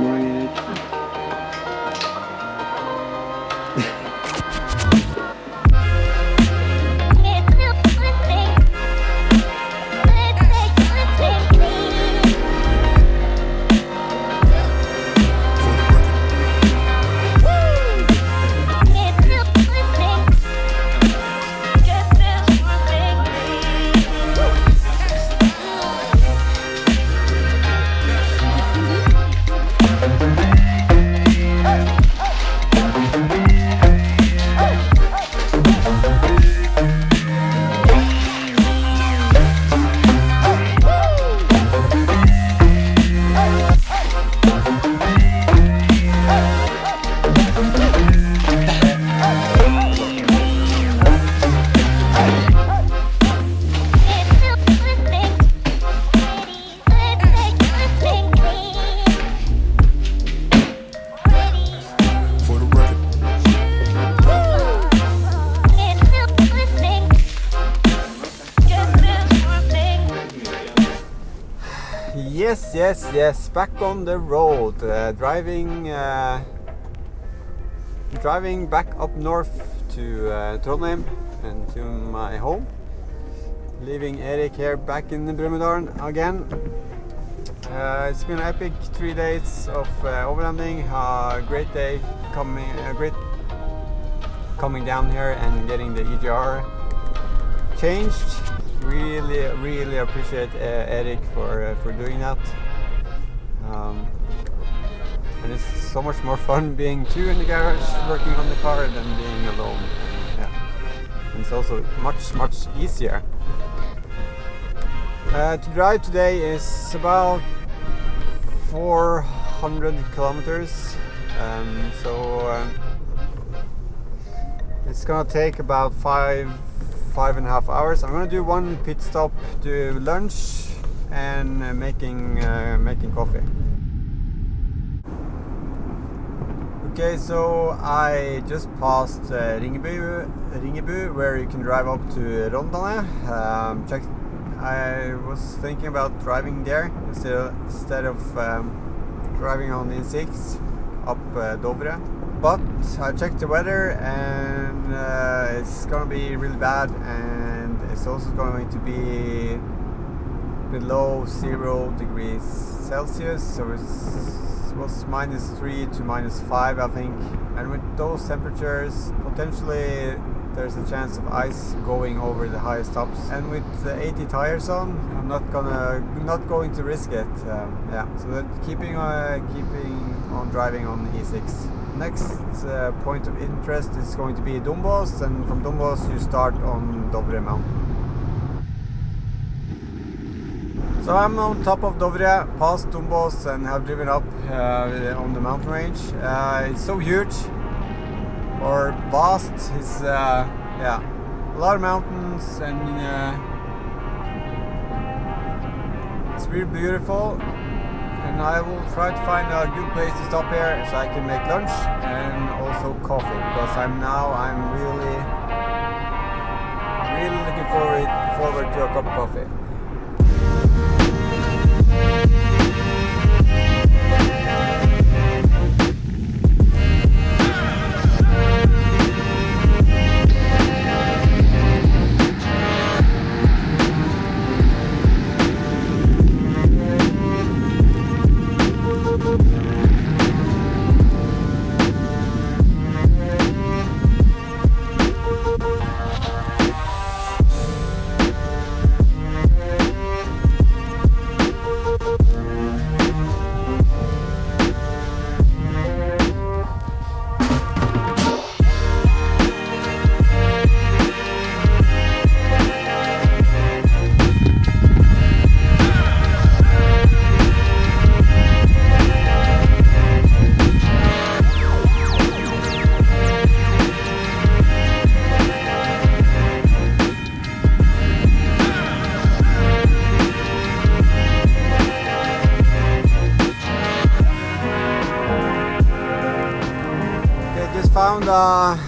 Morning, Erik. Yes, back on the road, driving back up north to Trondheim and to my home. Leaving Erik here back in Brumunddal again. It's been an epic 3 days of overlanding. Great day coming down here and getting the EGR changed. Really appreciate Erik for doing that. And it's so much more fun being two in the garage working on the car than being alone. Yeah. And it's also much easier. To drive today is about 400 kilometers. It's gonna take about five and a half hours. I'm gonna do one pit stop, do lunch, and making coffee. Okay, so I just passed Ringebu, where you can drive up to Rondane. I was thinking about driving there instead of driving on the E6 up Dovre. But I checked the weather and it's gonna be really bad, and it's also going to be below 0 degrees Celsius, so it was -3 to -5, I think. And with those temperatures, potentially there's a chance of ice going over the highest tops. And with the 80 tires on, I'm not going to risk it. Yeah, so that keeping on driving on the E6. Next point of interest is going to be Dombås, and from Dombås you start on Dovre mountain. So I'm on top of Dovre, past Dombås, and have driven up on the mountain range. It's so huge, or vast. It's yeah, a lot of mountains, and it's really beautiful. And I will try to find a good place to stop here so I can make lunch and also coffee, because I'm really looking forward to a cup of coffee. Found a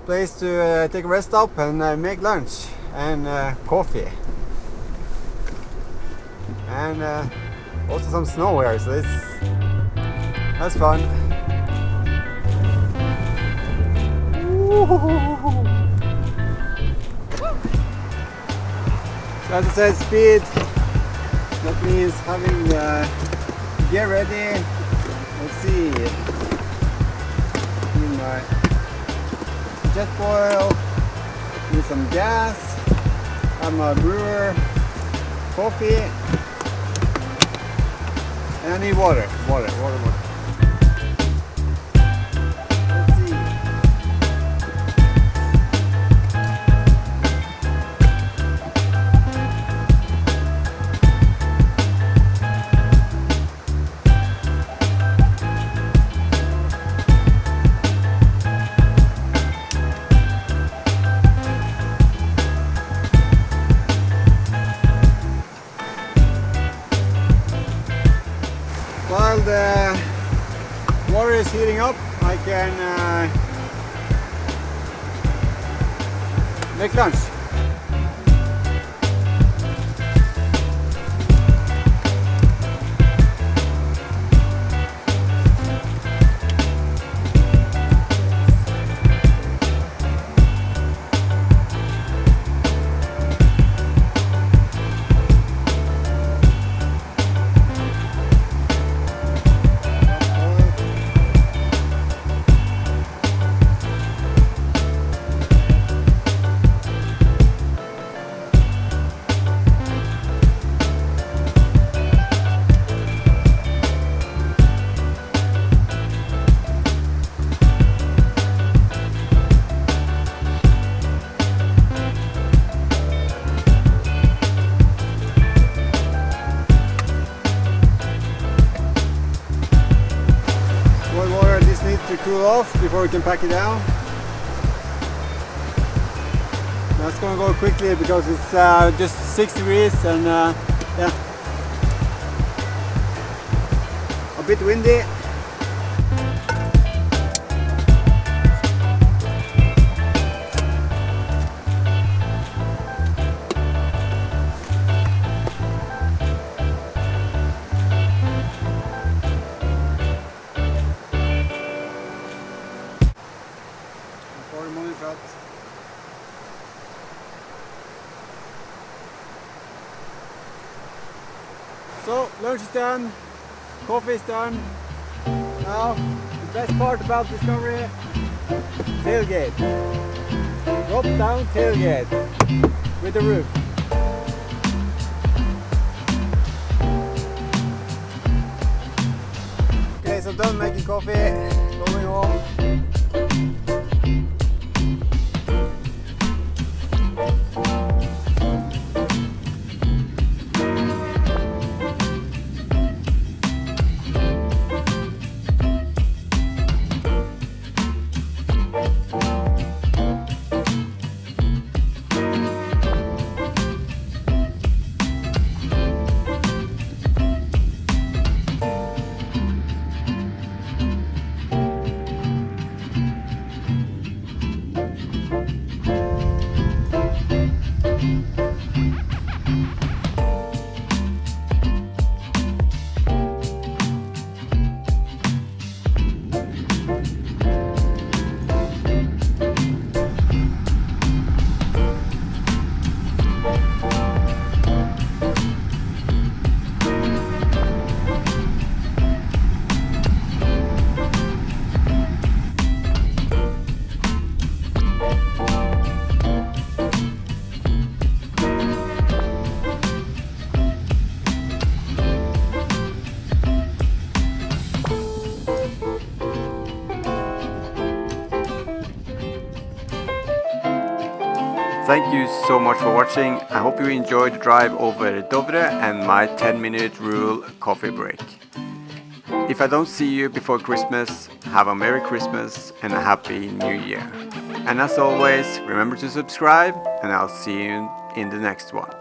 place to take a rest stop and make lunch and coffee, and also some snow here, so That's fun. So as I said, speed. That means having the gear ready. Let's see. Need my JetBoil. Need some gas. Have my brewer. Coffee. And I need water. Water. Let's see. While the water is heating up, I can make lunch. To cool off before we can pack it down. That's gonna go quickly because it's just 6 degrees and yeah, a bit windy. So lunch is done, coffee is done. Now the best part about Discovery, tailgate. Drop down tailgate with the roof. Okay, so done making coffee, going home. Thank you so much for watching. I hope you enjoyed the drive over Dovre and my 10-minute rule coffee break. If I don't see you before Christmas, have a Merry Christmas and a Happy New Year. And as always, remember to subscribe and I'll see you in the next one.